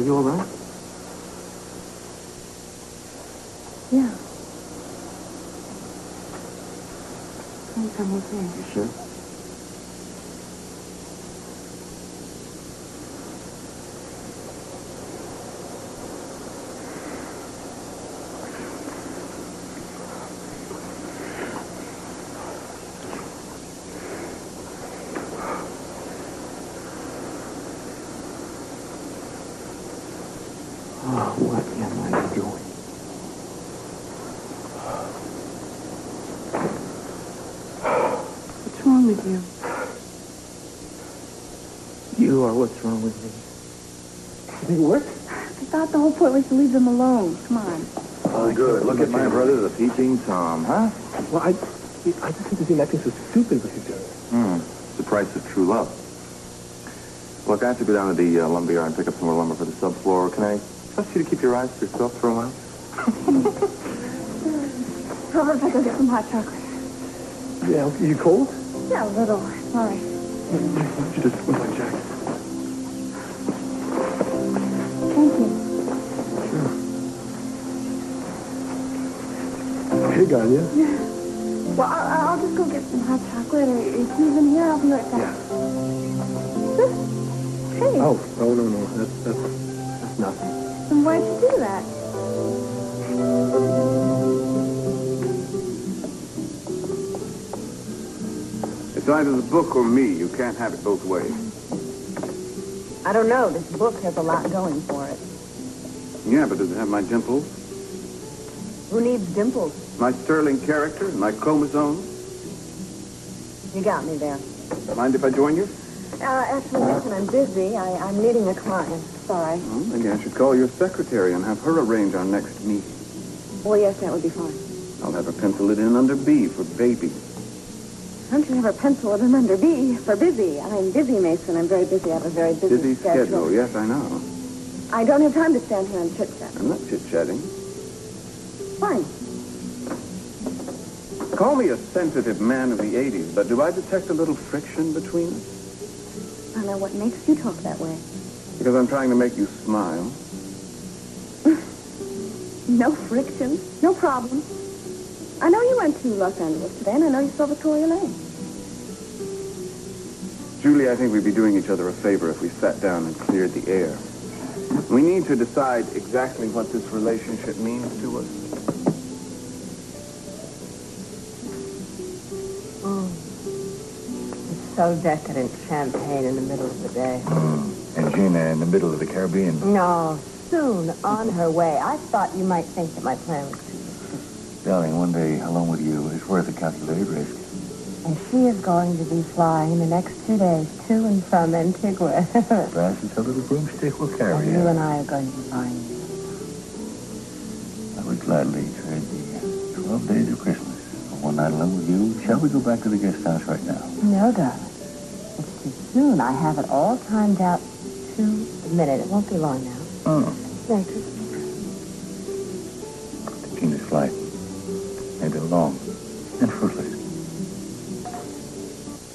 you all right? Yeah. I think I'm okay. You sure? What am I doing? What's wrong with you? You are what's wrong with me. Did it work? I thought the whole point was to leave them alone. Come on. Oh, good. Look at my brother, the peeping Tom, huh? Well, I just hate to see him acting so stupid with each other. The price of true love. Look, I have to go down to the lumber yard and pick up some more lumber for the subfloor. Can I trust you to keep your eyes to yourself for a while? How about if I go get some hot chocolate? Yeah, are you cold? Yeah, a little. Sorry. Why don't you just put my jacket? Thank you. Sure. Hey, Ganya. Well, I'll just go get some hot chocolate, or if he's in here, I'll be right back. Yeah. Hey. Oh, no. That's nothing. Then why'd you do that? It's either the book or me. You can't have it both ways. I don't know. This book has a lot going for it. Yeah, but does it have my dimples? Who needs dimples? My sterling character? My chromosomes? You got me there. Mind if I join you? Actually, listen, I'm busy. I'm meeting a client. Sorry. Well, maybe I should call your secretary and have her arrange our next meeting. Well, yes, that would be fine. I'll have her pencil it in under B for baby. Don't you ever pencil it in under B for busy? I'm busy, Mason. I'm very busy. I have a very busy schedule. Yes, I know. I don't have time to stand here and chit-chat. I'm not chit-chatting. Fine. Call me a sensitive man of the 80s, but do I detect a little friction between us? I don't know what makes you talk that way. Because I'm trying to make you smile. No friction. No problem. I know you went to Los Angeles today, and I know you saw Victoria Lane. Julie, I think we'd be doing each other a favor if we sat down and cleared the air. We need to decide exactly what this relationship means to us. It's so decadent, champagne in the middle of the day. And Gina in the middle of the Caribbean. No, soon, on her way. I thought you might think that my plan was... Darling, one day alone with you is worth a calculated risk. And she is going to be flying the next 2 days to and from Antigua. Perhaps it's a little broomstick will carry And you and I are going to be flying. I would gladly trade the 12 days of Christmas for one night alone with you. Shall we go back to the guest house right now? No, darling. It's too soon. I have it all timed out to the minute. It won't be long now. Oh. Merry Christmas. Gina's flight may be long and fruitless.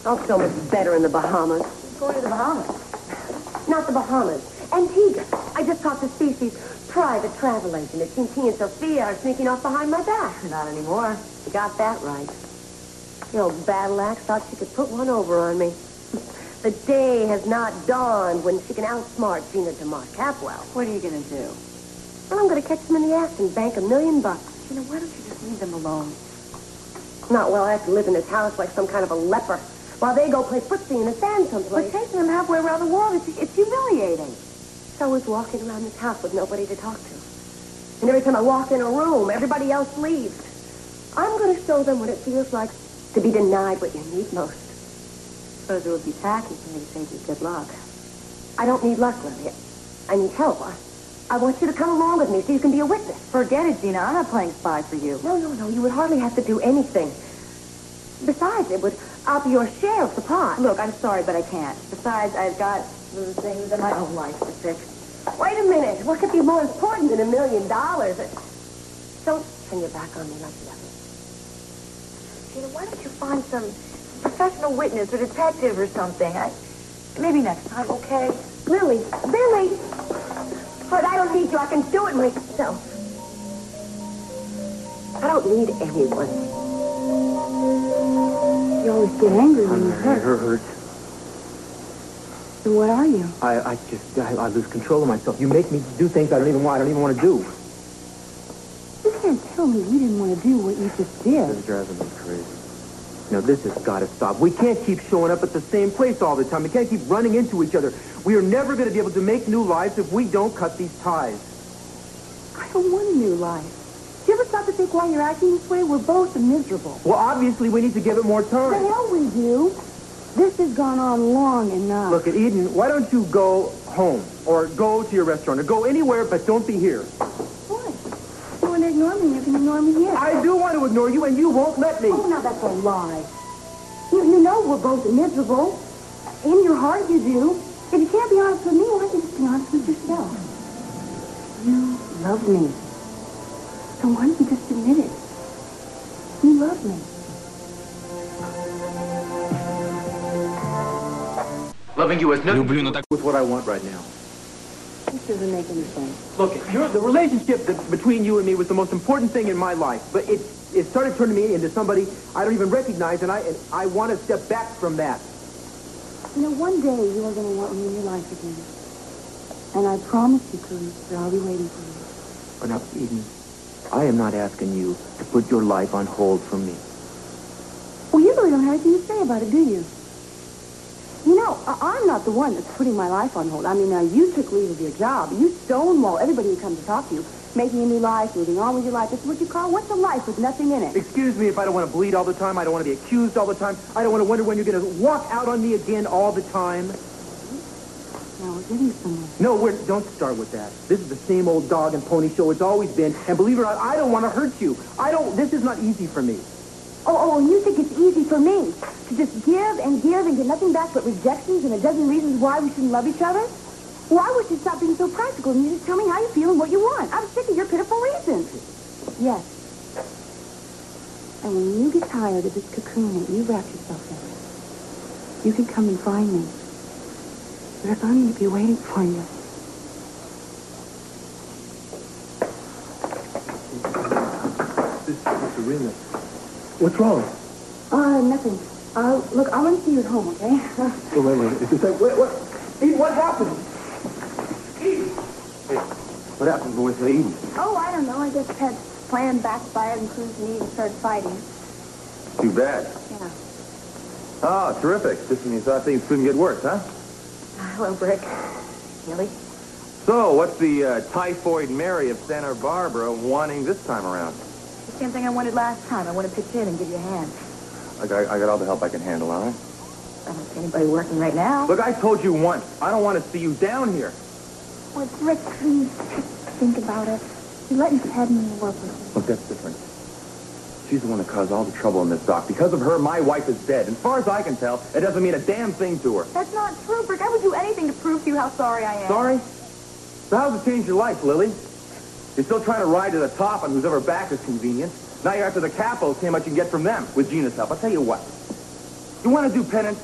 Oh, so much better in the Bahamas. Going to the Bahamas. Not the Bahamas. Antigua. I just talked to CC's private travel agent. It seems he and Sophia are sneaking off behind my back. Not anymore. You got that right. The old battle axe thought she could put one over on me. The day has not dawned when she can outsmart Gina DeMar Capwell. What are you going to do? Well, I'm going to catch them in the act and bank $1 million. Gina, why don't you just leave them alone? Not well, I have to live in this house like some kind of a leper while they go play footsie in the sand someplace. But taking them halfway around the world, it's humiliating. So is walking around this house with nobody to talk to. And every time I walk in a room, everybody else leaves. I'm going to show them what it feels like to be denied what you need most. Suppose it would be tacky for me to say good luck. I don't need luck, Lydia. I need help. I want you to come along with me so you can be a witness. Forget it, Gina. I'm not playing spy for you. No. You would hardly have to do anything. Besides, it would up your share of the pot. Look, I'm sorry, but I can't. Besides, I've got things in my own life to fix. Wait a minute. What could be more important than $1 million? Don't turn your back on me like that. Gina, why don't you find some professional witness or detective or something? Maybe next time, okay? Lily. Billy. But I don't need you. I can do it myself. I don't need anyone. You always get angry when you're hurt. Her hurts. So what are you? I lose control of myself. You make me do things I don't even want to do. You can't tell me you didn't want to do what you just did. This is driving me crazy. No, this has got to stop. We can't keep showing up at the same place all the time. We can't keep running into each other. We are never going to be able to make new lives if we don't cut these ties. I don't want a new life. Do you ever stop to think why you're acting this way? We're both miserable. Well, obviously, we need to give it more The time. hell we do. This has gone on long enough. Look, at Eden, why don't you go home or go to your restaurant or go anywhere, but don't be here. What? You want to ignore me? You can ignore me here. I do want to ignore you, and you won't let me. Oh, now that's a lie. You know we're both miserable. In your heart, you do. If you can't be honest with me, why don't you just be honest with yourself? You love me. So why don't you just admit it? You love me. Loving you has nothing Люблю, to но do так... with what I want right now. This doesn't make any sense. Look, the relationship between you and me was the most important thing in my life, but it started turning me into somebody I don't even recognize, and I want to step back from that. You know, one day you are going to want me in your life again. And I promise you, Cruz, that I'll be waiting for you. But now, Eden, I am not asking you to put your life on hold for me. Well, you really don't have anything to say about it, do you? You know, I'm not the one that's putting my life on hold. I mean, you took leave of your job. You stonewall everybody who comes to talk to you, making a new life, moving on with your life. That's what you call, what's a life with nothing in it? Excuse me if I don't want to bleed all the time. I don't want to be accused all the time. I don't want to wonder when you're going to walk out on me again all the time. Now, we're getting somewhere. No, don't start with that. This is the same old dog and pony show it's always been. And believe it or not, I don't want to hurt you. This is not easy for me. Oh, and you think it's easy for me to just give and get nothing back but rejections and a dozen reasons why we shouldn't love each other? Well, I wish you'd stop being so practical and you just tell me how you feel and what you want. I'm sick of your pitiful reasons. Yes. And when you get tired of this cocoon that you wrap yourself in, you can come and find me. Because I'm going to be waiting for you. This is Serena. What's wrong? Nothing. Look, I want to see you at home, okay? Wait. Is this what? Eden, what happened? Eden! Hey, what happened with Eden? Oh, I don't know. I guess Ted's plan backfired and Cruz and Eden started fighting. Too bad. Yeah. Oh, terrific. Just when you thought things couldn't get worse, huh? Hello, Brick. Really? So, what's the typhoid Mary of Santa Barbara wanting this time around? The same thing I wanted last time. I want to pitch in and give you a hand. I got all the help I can handle, all right? I don't see anybody working right now. Look, I told you once, I don't want to see you down here. Well, Rick, please, think about it. You're letting Ted and me work with you. Look, that's different. She's the one that caused all the trouble in this dock. Because of her, my wife is dead. And as far as I can tell, it doesn't mean a damn thing to her. That's not true, Brick. I would do anything to prove to you how sorry I am. Sorry? So how's it changed your life, Lily? You're still trying to ride to the top on whose ever back is convenient. Now you're after the Capwell, see how much you can get from them with Gina's help. I'll tell you what. You want to do penance?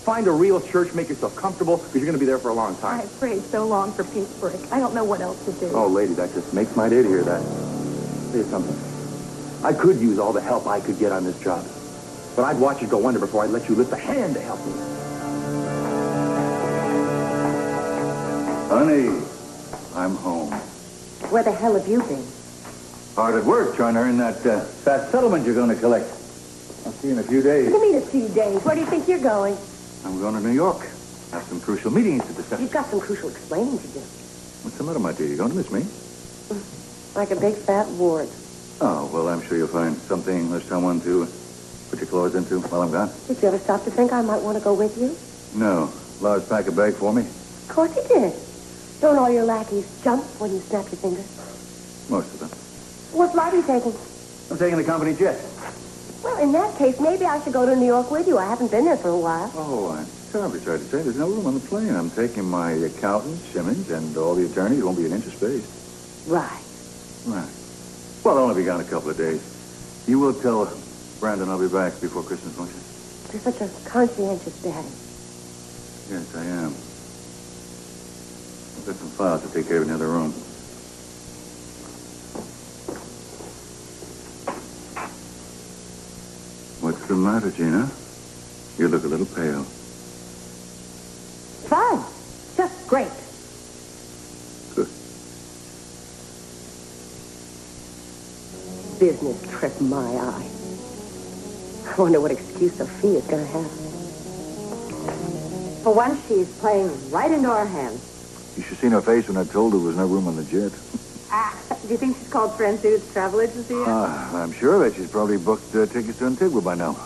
Find a real church, make yourself comfortable, because you're going to be there for a long time. I prayed so long for peace, Brick. I don't know what else to do. Oh, lady, that just makes my day to hear that. Tell you something. I could use all the help I could get on this job. But I'd watch it go under before I'd let you lift a hand to help me. Honey, I'm home. Where the hell have you been? Hard at work trying to earn that fat settlement you're going to collect. I'll see you in a few days. What do you mean a few days? Where do you think you're going? I'm going to New York. Have some crucial meetings to discuss. You've got some crucial explaining to do. What's the matter, my dear? You going to miss me? Like a big fat ward. Oh, well, I'm sure you'll find something or someone to put your claws into while I'm gone. Did you ever stop to think I might want to go with you? No. Lars pack a bag for me? Of course he did. Don't all your lackeys jump when you snap your fingers? Most of them. What flight are you taking? I'm taking the company jet. Well, in that case, maybe I should go to New York with you. I haven't been there for a while. Oh, I'm terribly sorry to say there's no room on the plane. I'm taking my accountant, Simmons, and all the attorneys. There won't be an inch of space. Right. Right. Well, I'll only be gone a couple of days. You will tell Brandon I'll be back before Christmas, won't you? You're such a conscientious daddy. Yes, I am. Got some files to take care of in the other room. What's the matter, Gina? You look a little pale. Fine. Just great. Good. Business trip, my eye. I wonder what excuse Sophia's going to have. For once, she's playing right into our hands. You should have seen her face when I told her there was no room on the jet. Do you think she's called Friends Dude's Travel Agency yet? I'm sure that she's probably booked tickets to Antigua by now.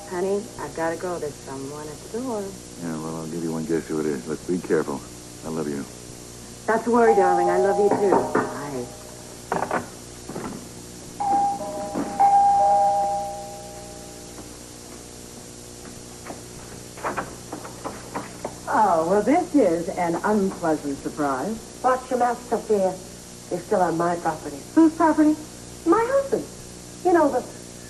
Honey, I've got to go. There's someone at the door. Yeah, well, I'll give you one guess who it is. Let's be careful. I love you. Not to worry, darling. I love you, too. Bye. Oh, well, this is an unpleasant surprise. Watch your mouth, Sophia. You're still on my property. Whose property? My husband. You know, the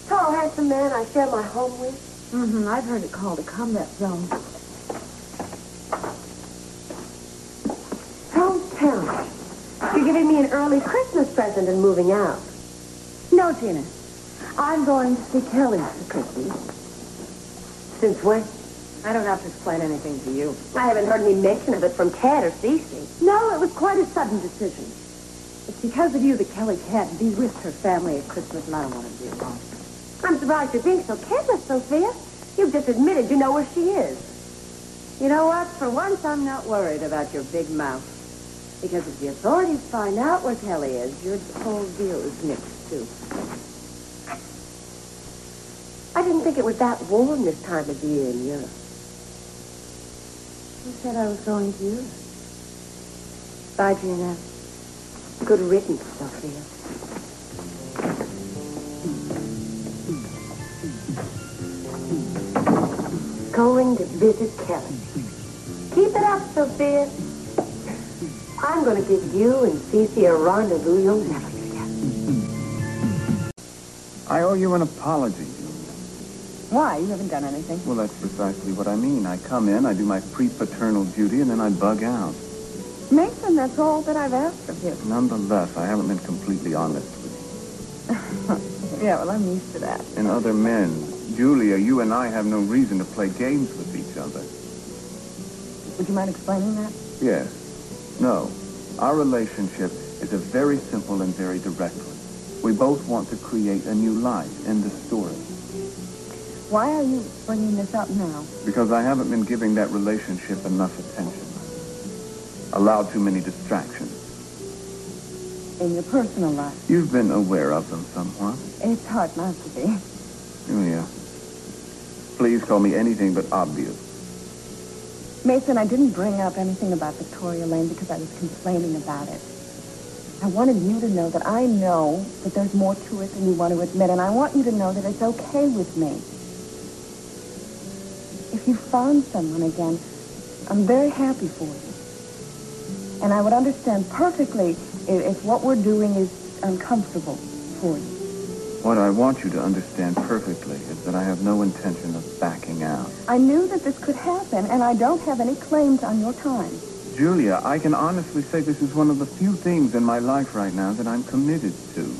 tall, handsome man I share my home with. Mm-hmm. I've heard it called a combat zone. Don't tell me. You're giving me an early Christmas present and moving out. No, Gina. I'm going to see Kelly for Christmas. Since when? I don't have to explain anything to you. I haven't heard any mention of it from Ted or CC. No, it was quite a sudden decision. It's because of you that Kelly can't be with her family at Christmas, and I don't want to be alone. I'm surprised you think so careless, Sophia. You've just admitted you know where she is. You know what? For once, I'm not worried about your big mouth. Because if the authorities find out where Kelly is, your whole deal is nixed, too. I didn't think it was that warm this time of year in Europe. Who said I was going to Europe? Bye, Gina. Good riddance, Sophia. Going to visit Kelly. Keep it up, Sophia. I'm going to give you and CC a rendezvous you'll never forget. I owe you an apology. Why? You haven't done anything. Well, that's precisely what I mean. I come in, I do my pre-paternal duty, and then I bug out. Mason, that's all that I've asked of you. Nonetheless, I haven't been completely honest with you. Yeah, well, I'm used to that. And other men, Julia, you and I have no reason to play games with each other. Would you mind explaining that? Yes. No. Our relationship is a very simple and very direct one. We both want to create a new life in the story. Why are you bringing this up now? Because I haven't been giving that relationship enough attention. Allowed too many distractions. In your personal life? You've been aware of them somewhat. It's hard not to be. Julia, please call me anything but obvious. Mason, I didn't bring up anything about Victoria Lane because I was complaining about it. I wanted you to know that I know that there's more to it than you want to admit, and I want you to know that it's okay with me. If you found someone again, I'm very happy for you. And I would understand perfectly if what we're doing is uncomfortable for you. What I want you to understand perfectly is that I have no intention of backing out. I knew that this could happen, and I don't have any claims on your time. Julia, I can honestly say this is one of the few things in my life right now that I'm committed to. You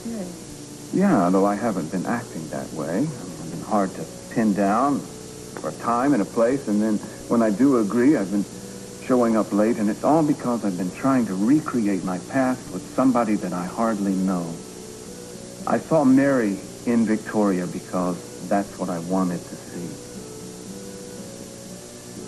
serious? Yeah, though I haven't been acting that way. I've been hard to pin down for a time and a place, and then when I do agree, I've been showing up late, and it's all because I've been trying to recreate my past with somebody that I hardly know. I saw Mary in Victoria because that's what I wanted to see.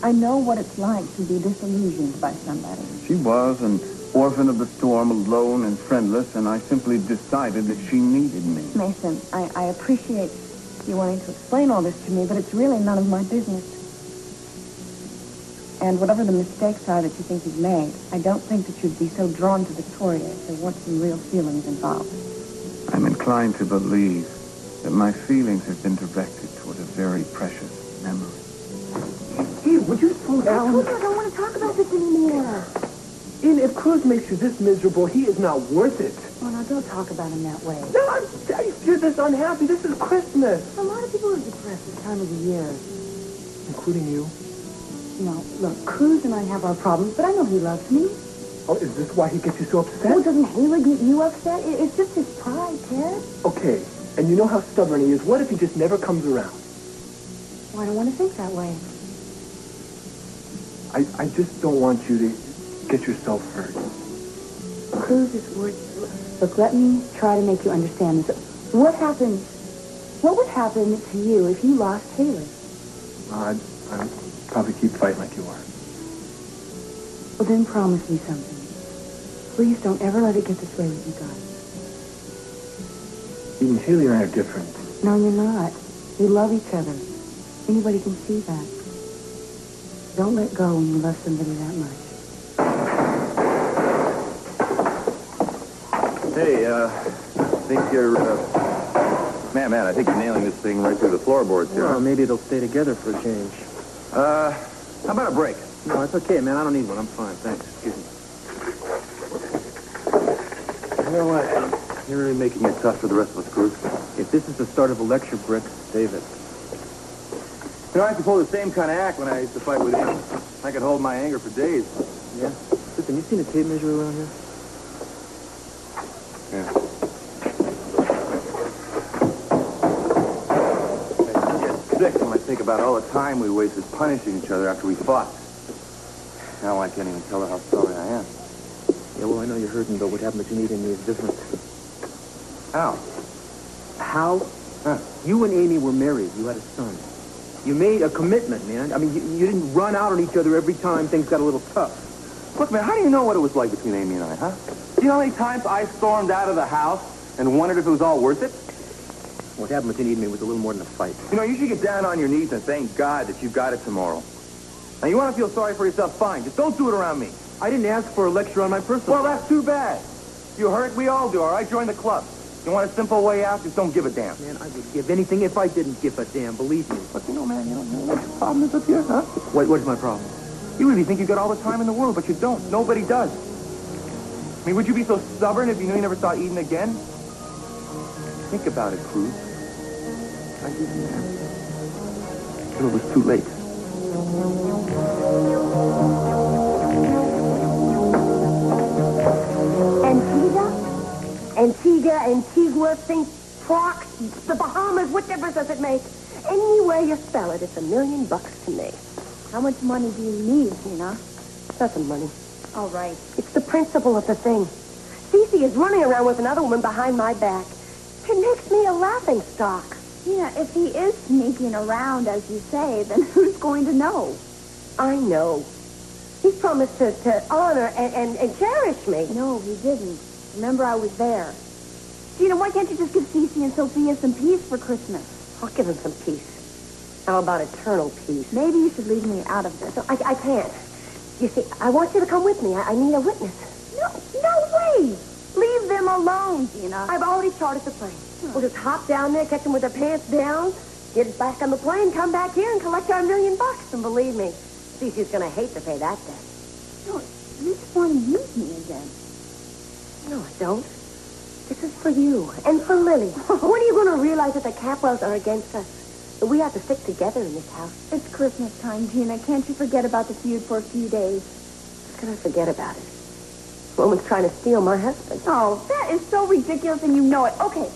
I know what it's like to be disillusioned by somebody. She was an orphan of the storm, alone and friendless, and I simply decided that she needed me. Mason, I appreciate you wanting to explain all this to me, but it's really none of my business. And whatever the mistakes are that you think you've made, I don't think that you'd be so drawn to Victoria if there weren't some real feelings involved. I'm inclined to believe that my feelings have been directed toward a very precious memory. Hey, would you slow down? I don't want to talk about this anymore. And if Cruz makes you this miserable, he is not worth it. Oh, no, don't talk about him that way. No, you're this unhappy. This is Christmas. A lot of people are depressed this time of the year. including you. No, look, Cruz and I have our problems, but I know he loves me. Oh, is this why he gets you so upset? Well, doesn't Haley get you upset? It's just his pride, Ted. Okay, and you know how stubborn he is. What if he just never comes around? Well, I don't want to think that way. I just don't want you to get yourself hurt. Cruz is worth... Look, let me try to make you understand this. What would happen to you if you lost Haley? I'd probably keep fighting like you are. Well, then promise me something. Please don't ever let it get this way with you guys. Even Haley and I are different. No, you're not. You love each other. Anybody can see that. Don't let go when you love somebody that much. Hey, I think you're, man, I think you're nailing this thing right through the floorboards here. Well, maybe it'll stay together for a change. How about a break? No, it's okay, man. I don't need one. I'm fine. Thanks. Excuse me. You know what? You're really making it tough for the rest of us, Cruz. If this is the start of a lecture, Brick, save it. You know, I used to pull the same kind of act when I used to fight with him. I could hold my anger for days. Yeah? Listen, you seen a tape measure around here? Yeah. I get sick when I think about all the time we wasted punishing each other after we fought. Now I can't even tell her how sorry I am. Yeah, well, I know you're hurting, but what happened between Amy and me is different. How? How? Huh. You and Amy were married. You had a son. You made a commitment, man. I mean, you didn't run out on each other every time things got a little tough. Look, man, how do you know what it was like between Amy and I, huh? Do you know how many times I stormed out of the house and wondered if it was all worth it? What happened between you and me was a little more than a fight. You know, you should get down on your knees and thank God that you got it tomorrow. Now, you want to feel sorry for yourself, fine. Just don't do it around me. I didn't ask for a lecture on my personal... Well, that's too bad. You hurt, we all do, all right? Join the club. You want a simple way out? Just don't give a damn. Man, I would give anything if I didn't give a damn, believe me. But, you know, man, you know what your problem is up here, huh? What's my problem? You really think you got all the time in the world, but you don't. Nobody does. I mean, would you be so stubborn if you knew you never saw Eden again? Think about it, Cruz. I didn't ask. Till it was too late. Antigua, St. Croix, the Bahamas, what difference does it make? Any way you spell it, it's $1 million to me. How much money do you need, Gina? Nothing money. All right. It's the principle of the thing. CC is running around with another woman behind my back. It makes me a laughing stock. Gina, if he is sneaking around, as you say, then who's going to know? I know. He's promised to honor and cherish me. No, he didn't. Remember, I was there. Gina, why can't you just give CC and Sofia some peace for Christmas? I'll give them some peace. How about eternal peace? Maybe you should leave me out of this. No, I can't. You see, I want you to come with me. I need a witness. No way! Leave them alone, Gina. I've already chartered the plane. We'll just hop down there, catch them with their pants down, get back on the plane, come back here, and collect our $1 million. And believe me, CC's going to hate to pay that debt. No, you just want to use me again. No, I don't. This is for you and for Lily. When are you going to realize that the Capwells are against us? That we have to stick together in this house? It's Christmas time, Gina. Can't you forget about the feud for a few days? How can I forget about it? Woman's trying to steal my husband. Oh, that is so ridiculous, and you know it. Okay,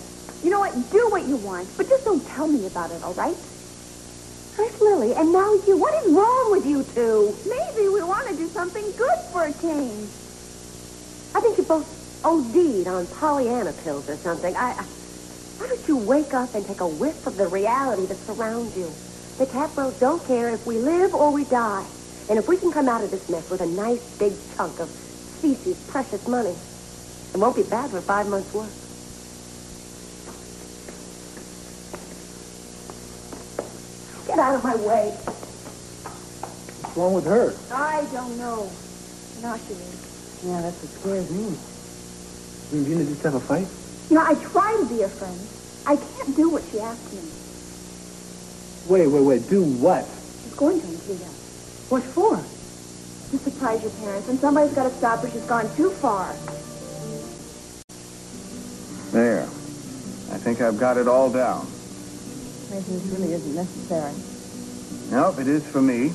you know what? Do what you want, but just don't tell me about it, all right? There's Lily, and now you. What is wrong with you two? Maybe we want to do something good for a change. I think you both OD'd on Pollyanna pills or something. Why don't you wake up and take a whiff of the reality that surrounds you? The Capwells don't care if we live or we die. And if we can come out of this mess with a nice big chunk of CC's precious money, it won't be bad for 5 months' work. Get out of my way. What's wrong with her? I don't know. Now she is. Yeah, that's what scares me. You and Gina just have a fight? You know, I try to be a friend. I can't do what she asked me. Wait. Do what? She's going to Antigua. What for? To surprise your parents, and somebody's got to stop her. She's gone too far. There. I think I've got it all down. Maybe this really isn't necessary. Nope, it is for me.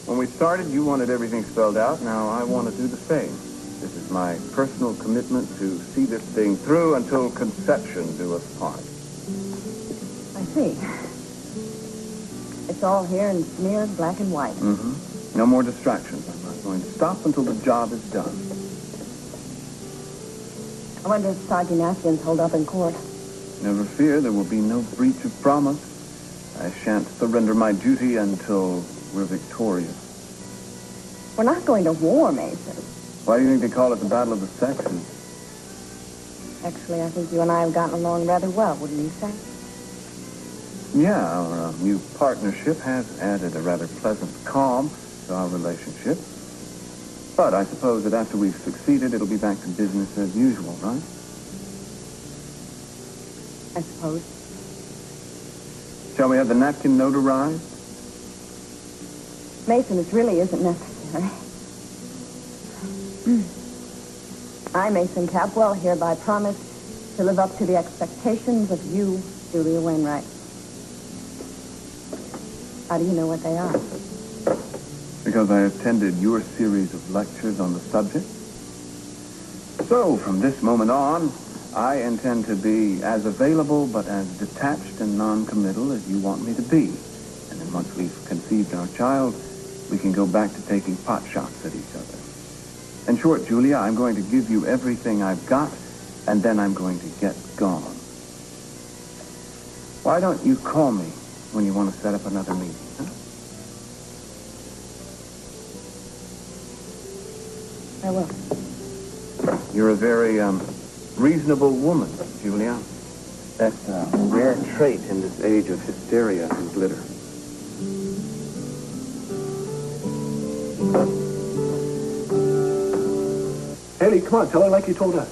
When we started, you wanted everything spelled out. Now I want to do the same. This is my personal commitment to see this thing through until conception do us part. I see. It's all here in smeared black and white. Mm-hmm. No more distractions. I'm not going to stop until the job is done. I wonder if Sergeant Askins hold up in court. Never fear, there will be no breach of promise. I shan't surrender my duty until we're victorious. We're not going to war, Mason. Why do you think they call it the Battle of the Sexes? Actually, I think you and I have gotten along rather well, wouldn't you say? Yeah, our new partnership has added a rather pleasant calm to our relationship. But I suppose that after we've succeeded, it'll be back to business as usual, right? I suppose. Shall we have the napkin notarized? Mason, this really isn't necessary. I, Mason Capwell, hereby promise to live up to the expectations of you, Julia Wainwright. How do you know what they are? Because I attended your series of lectures on the subject. So, from this moment on, I intend to be as available but as detached and non-committal as you want me to be. And then once we've conceived our child, we can go back to taking pot shots at each other. In short, Julia, I'm going to give you everything I've got, and then I'm going to get gone. Why don't you call me when you want to set up another meeting, huh? I will. You're a very, reasonable woman, Julia. That's a rare trait in this age of hysteria and glitter. Haley, come on, tell her like you told us.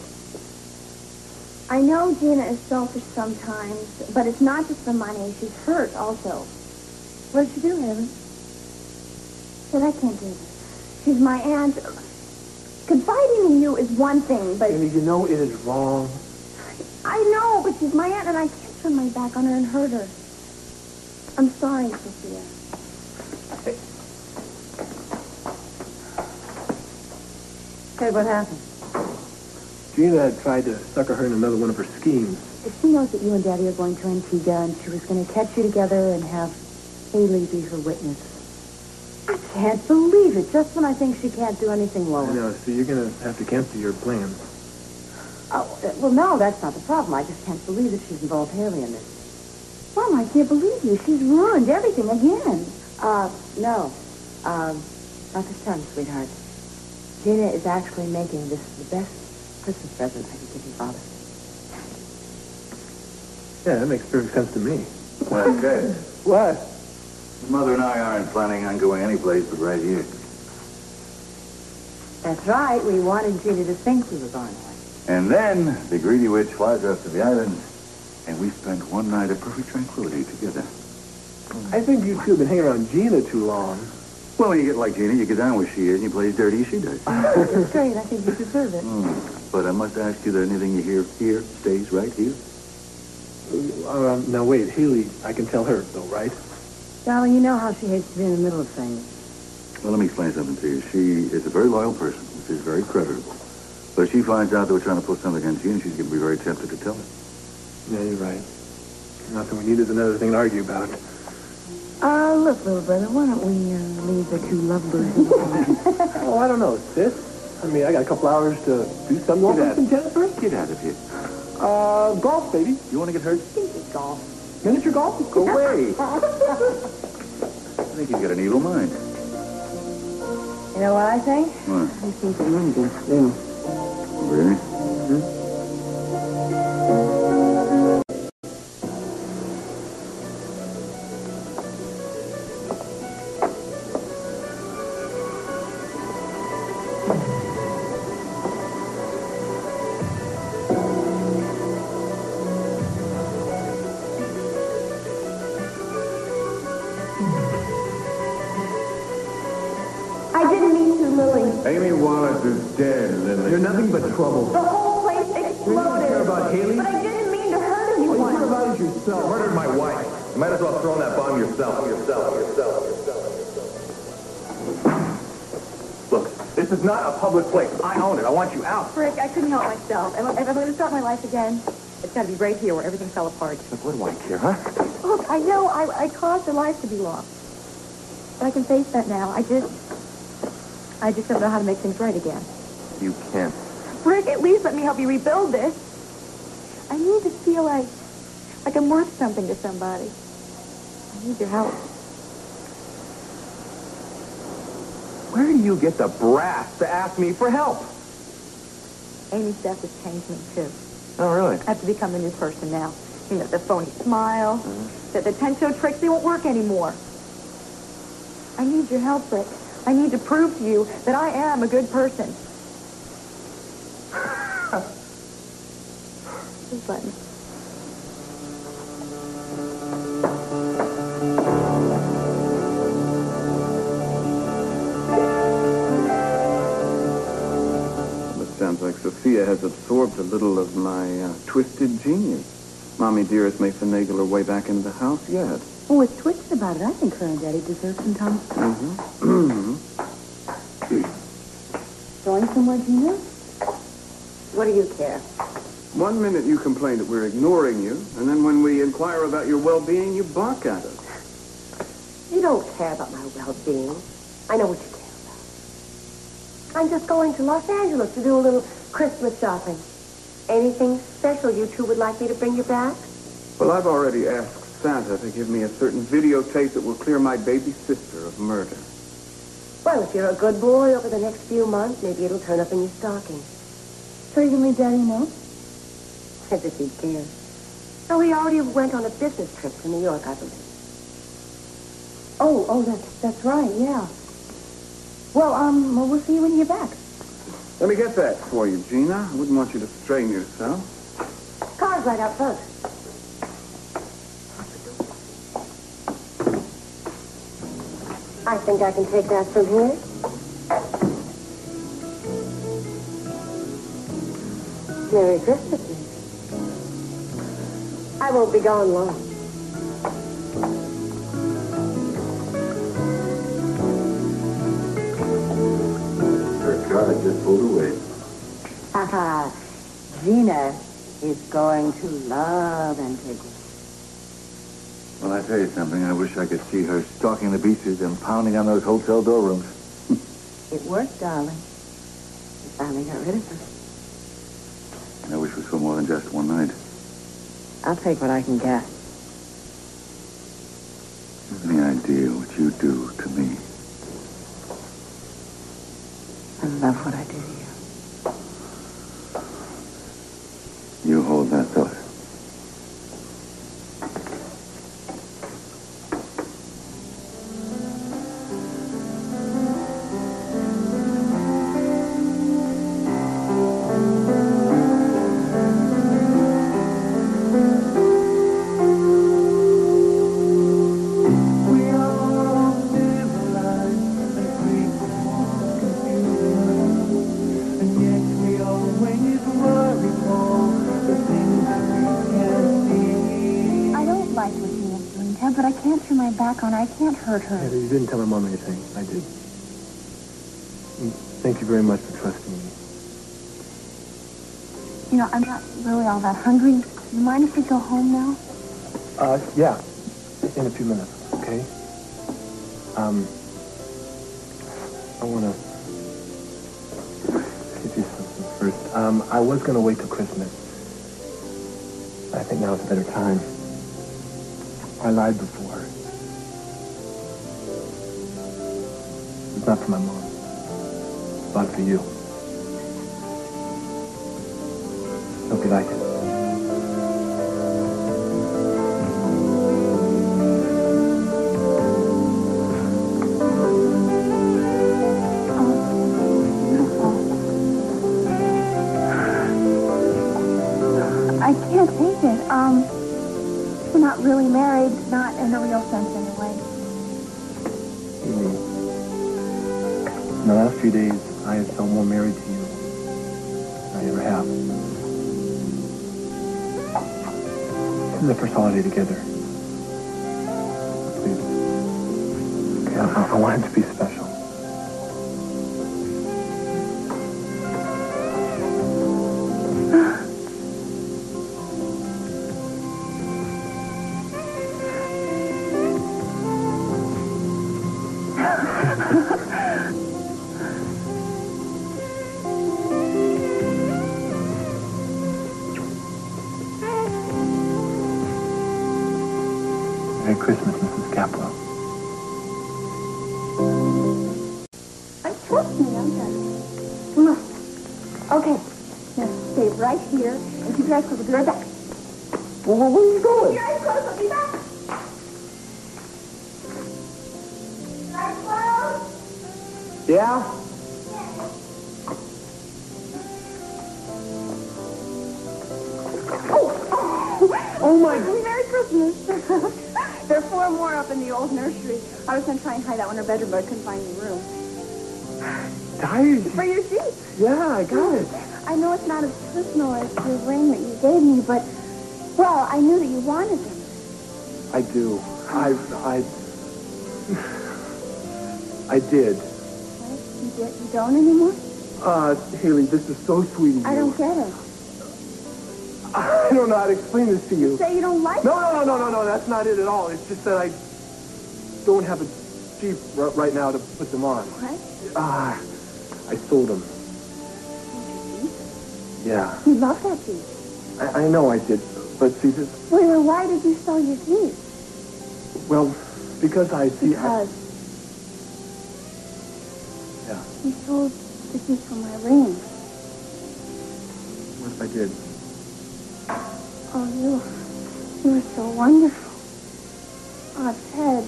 I know Gina is selfish sometimes, but it's not just the money. She's hurt also. What did she do, Haley? Said I can't do this. She's my aunt. Confiding in you is one thing, but... Haley, you know it is wrong. I know, but she's my aunt, and I can't turn my back on her and hurt her. I'm sorry, Sophia. Hey, what happened? Gina had tried to sucker her in another one of her schemes. If she knows that you and Daddy are going to Antigua, and she was going to catch you together and have Haley be her witness. I can't believe it, just when I think she can't do anything lower. I know, so you're going to have to cancel your plans. Oh, well, no, that's not the problem. I just can't believe that she's involved Haley in this. Mom, I can't believe you. She's ruined everything again. No. Not this time, sweetheart. Gina is actually making this the best Christmas present I could give your father. Yeah, that makes perfect sense to me. Well, okay. What? Mother and I aren't planning on going anyplace but right here. That's right. We wanted Gina to think we were going away. And then the greedy witch flies us to the island, and we spend one night of perfect tranquility together. I think you two have been hanging around Gina too long. Well, when you get like Gina, you get down where she is, and you play as dirty as she does. That's straight. I think you deserve it. But I must ask you that anything you hear here stays right here. Now, wait, Haley, I can tell her, though, right? Darling, you know how she hates to be in the middle of things. Well, let me explain something to you. She is a very loyal person, which is very creditable. But if she finds out that we're trying to pull something against you, and she's going to be very tempted to tell it. Yeah, you're right. Nothing we need is another thing to argue about. Look, little brother, why don't we leave the two lovebirds alone? Oh, I don't know, sis. I mean, I got a couple hours to do some more than Jennifer. Get out of here. Golf, baby. You want to get hurt? Golf. Miniature golf? Go away. I think you've got an evil mind. You know what I think? What? I think it might be. Yeah. Really? Amy Wallace is dead, Lily. You're nothing but trouble. The whole place exploded. You don't care about Haley? But I didn't mean to hurt anyone. What about it yourself? Murdered my wife. You might as well throw that bomb yourself. is not a public place. I own it. I want you out. Rick, I couldn't help myself. If I'm going to start my life again, it's got to be right here where everything fell apart. Look, what do I care, huh? Look, I know I caused your life to be lost. But I can face that now. I just don't know how to make things right again. You can't. Rick, at least let me help you rebuild this. I need to feel like I'm worth something to somebody. I need your help. Where do you get the brass to ask me for help? Amy's death has changed me, too. Oh, really? I have to become a new person now. You know, the phony smile, the 10-show tricks, they won't work anymore. I need your help, Rick. I need to prove to you that I am a good person. Please let me. Sounds like Sophia has absorbed a little of my twisted genius. Mommy dearest may finagle her way back into the house yet. Oh, what's twisted about it? I think her and Daddy deserve some time. Going somewhere, Gina? What do you care? 1 minute you complain that we're ignoring you, and then when we inquire about your well-being, you bark at us. You don't care about my well-being. I know what you care about. I'm just going to Los Angeles to do a little Christmas shopping. Anything special you two would like me to bring you back? Well, I've already asked Santa to give me a certain videotape that will clear my baby sister of murder. Well, if you're a good boy over the next few months, maybe it'll turn up in your stocking. So you can leave Daddy know? As if he cares. So he already went on a business trip to New York, I believe. Oh, that's right, yeah. Well, we'll see you when you get back. Let me get that for you, Gina. I wouldn't want you to strain yourself. Car's right out front. I think I can take that from here. Merry Christmas, Miss. I won't be gone long. Her car just pulled away. Haha. Gina is going to love Antigua. Well, I tell you something. I wish I could see her stalking the beaches and pounding on those hotel door rooms. It worked, darling. You finally got rid of her. I wish it was for more than just one night. I'll take what I can get. Any idea what you do to me? I love what I do to you. You hold that thought. I can't hurt her. Yeah, you didn't tell my mom anything. I did. Thank you very much for trusting me. You know, I'm not really all that hungry. Do you mind if we go home now? Yeah. In a few minutes, okay? I want to give you something first. I was going to wait till Christmas. I think now is a better time. I lied before. It's not for my mom. But for you. Hope you like it. I can't take it. We're not really married, not in a real sense anyway. In the last few days, I have felt more married to you than I ever have. This is the first holiday together. Please. Okay, I want it to be special. Merry Christmas, Mrs. Capwell. Trust me, I'm done. Come on. Okay. Now stay right here and keep your eyes closed. I'll be right back. Well, where are you going? Keep your eyes closed. I'll be back. Eyes closed. Yeah? Oh my! Merry Christmas. There are 4 more up in the old nursery. I was going to try and hide that one in her bedroom, but I couldn't find any room. Diary? For your sheets. Yeah, I got it. I know it's not as personal as the ring that you gave me, but, well, I knew that you wanted them. I do. I did. What? You don't anymore? Haley, this is so sweet of you. I don't get it. I don't know how to explain this to you. You say you don't like it? No, that's not it at all. It's just that I don't have a Jeep right now to put them on. What? I sold them. Yeah. You love that Jeep. I know I did, but see, this... Wait, well, why did you sell your Jeep? Well, because I see... Because? Yeah. You sold the Jeep for my ring. What if I did? Oh, you were so wonderful. Oh, Ted.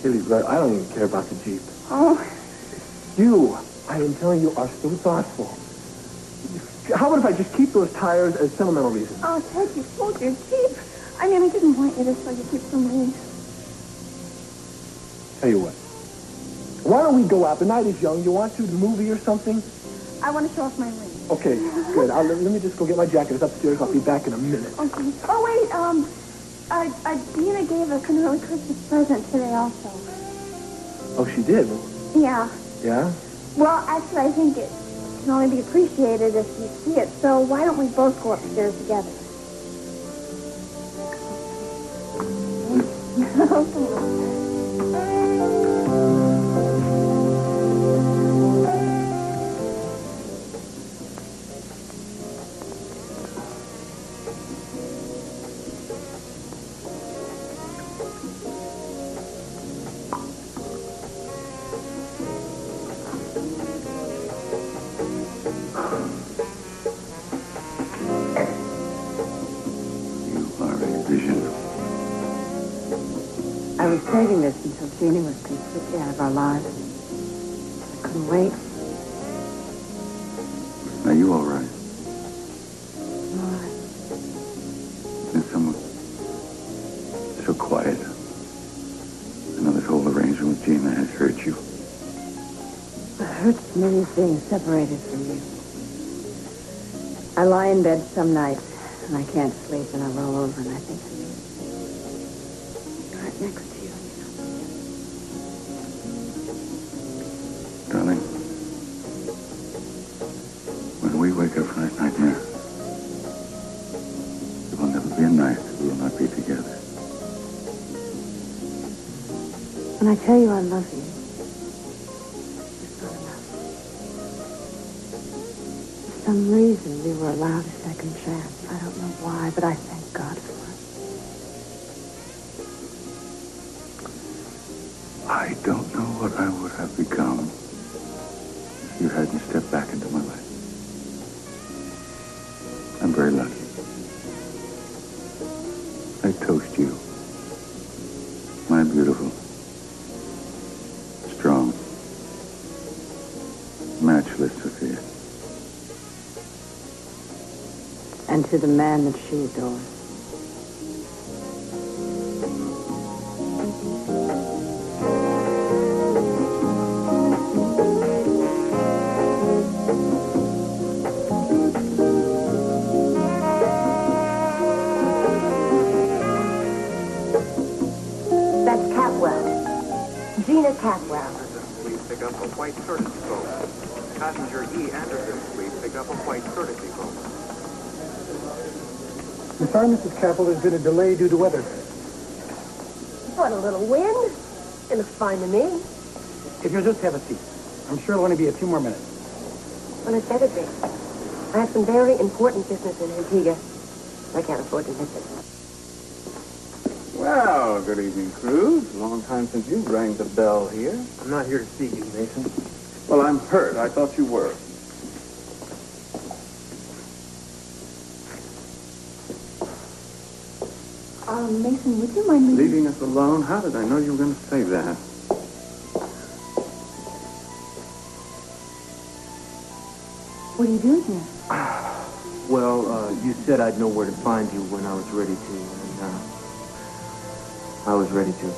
Haley, but I don't even care about the Jeep. Oh. You, I am telling you, are so thoughtful. How about if I just keep those tires as sentimental reasons? Oh, Ted, you sold your Jeep. I mean, I didn't want you to sell your Jeep for me. Tell you what. Why don't we go out? The night is young. You want to? The movie or something? I want to show off my ring. Okay, good. Let me just go get my jacket. It's upstairs. I'll be back in a minute. Okay. Oh, wait, Gina gave us an early Christmas present today also. Oh, she did? Yeah. Yeah? Well, actually, I think it can only be appreciated if you see it, so why don't we both go upstairs together? Okay. I was saving this until Gina was completely out of our lives. I couldn't wait. Are you all right? All right. There's someone so quiet. I know this whole arrangement with Gina has hurt you. It hurts me being separated from you. I lie in bed some nights, and I can't sleep, and I roll over, and I think of you. Right next to you. Darling, when we wake up from that nightmare, it will never be a night that we will not be together. When I tell you I love you, it's not enough. For some reason, we were allowed a second chance. I don't know why, but I thank God for it. I don't know what I would have become if you hadn't stepped back into my life. I'm very lucky. I toast you, my beautiful, strong, matchless Sophia. And to the man that she adores. That's Capwell. Gina Capwell. Please pick up a white courtesy boat. Passenger E. Anderson, please pick up a white courtesy boat. I'm sorry, Mrs. Capwell, there's been a delay due to weather. What, a little wind? It looks fine to me. If you'll just have a seat. I'm sure it'll only be a few more minutes. Well, it better be. I have some very important business in Antigua. I can't afford to miss it. Well, good evening, Cruz. Long time since you rang the bell here. I'm not here to see you, Mason. Well, I'm hurt. I thought you were. Mason, would you mind leaving us alone? How did I know you were going to say that? What are you doing here? Well, you said I'd know where to find you when I was ready to, and I was ready to.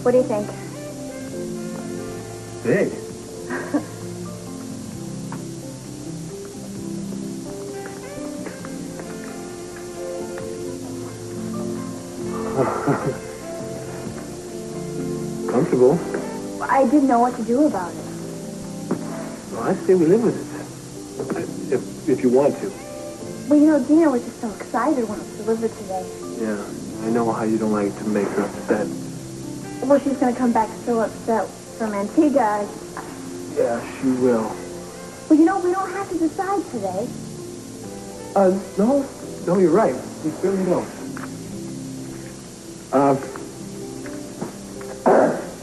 What do you think? Big. Comfortable. I didn't know what to do about it. Well, I say we live with it. If you want to. Well, you know, Gina was just so excited when it was delivered today. Yeah, I know how you don't like to make her upset. Well, she's going to come back so upset from Antigua. Yeah, she will. Well, you know, we don't have to decide today. No, you're right. We certainly don't.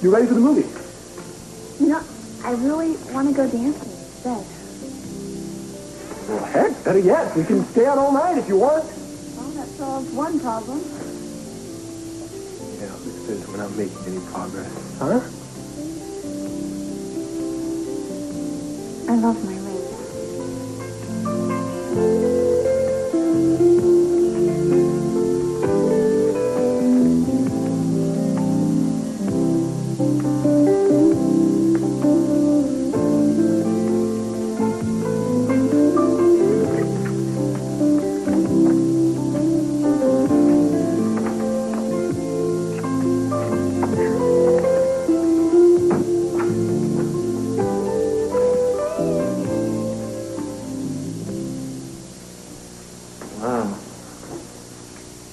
You ready for the movie? You know, I really want to go dancing instead. Well, heck, better yet. We can stay out all night if you want. Well, that solves one problem. Yeah, who says we're not making any progress? Huh? I love my ring.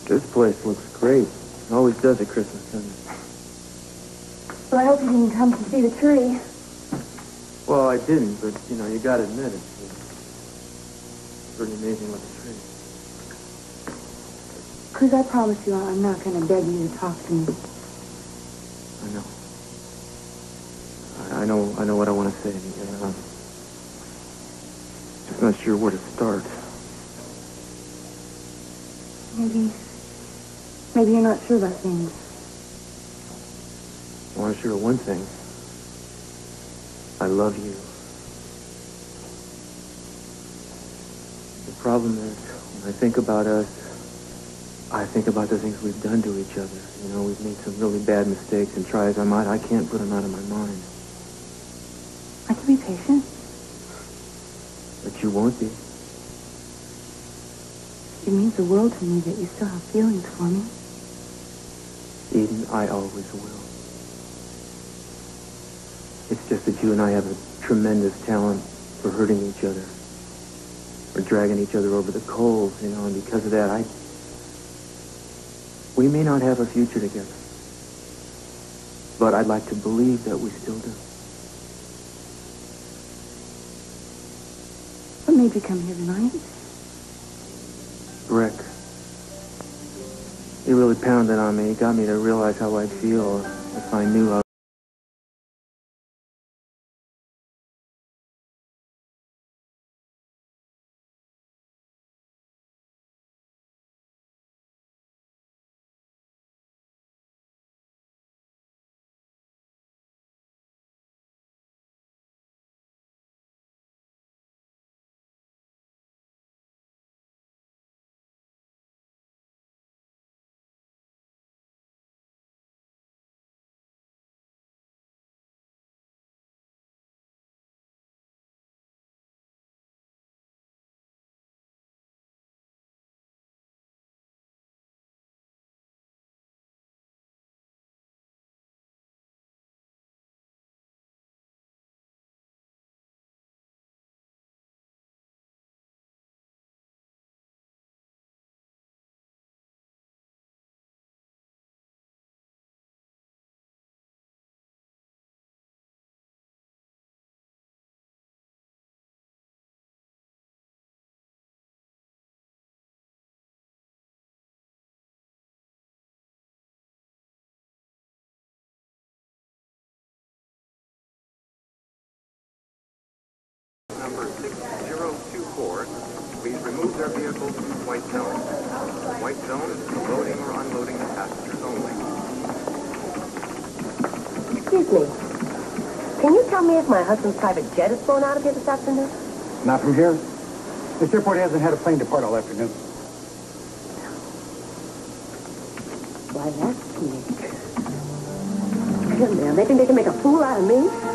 This place looks great. It always does at Christmas, doesn't it? Well, I hope you didn't come to see the tree. Well, I didn't, but, you know, you gotta admit it's pretty amazing looking tree. Cruz, I promise you I'm not going to beg you to talk to me. I know. I know what I want to say. Just not sure where to start. Maybe you're not sure about things. Well, I'm sure of one thing. I love you. The problem is, when I think about us, I think about the things we've done to each other. You know, we've made some really bad mistakes, and try as I might, I can't put them out of my mind. I can be patient. But you won't be. It means the world to me that you still have feelings for me. Eden, I always will. It's just that you and I have a tremendous talent for hurting each other. For dragging each other over the coals, you know, and because of that, we may not have a future together. But I'd like to believe that we still do. What made you come here tonight? Rick. He really pounded on me. He got me to realize how I'd feel if I knew I vehicles in the white zone. The white zone is for loading or unloading the passengers only. Excuse me. Can you tell me if my husband's private jet has flown out of here this afternoon? Not from here. This airport hasn't had a plane depart all afternoon. Why, that's neat. Come now, they think they can make a fool out of me?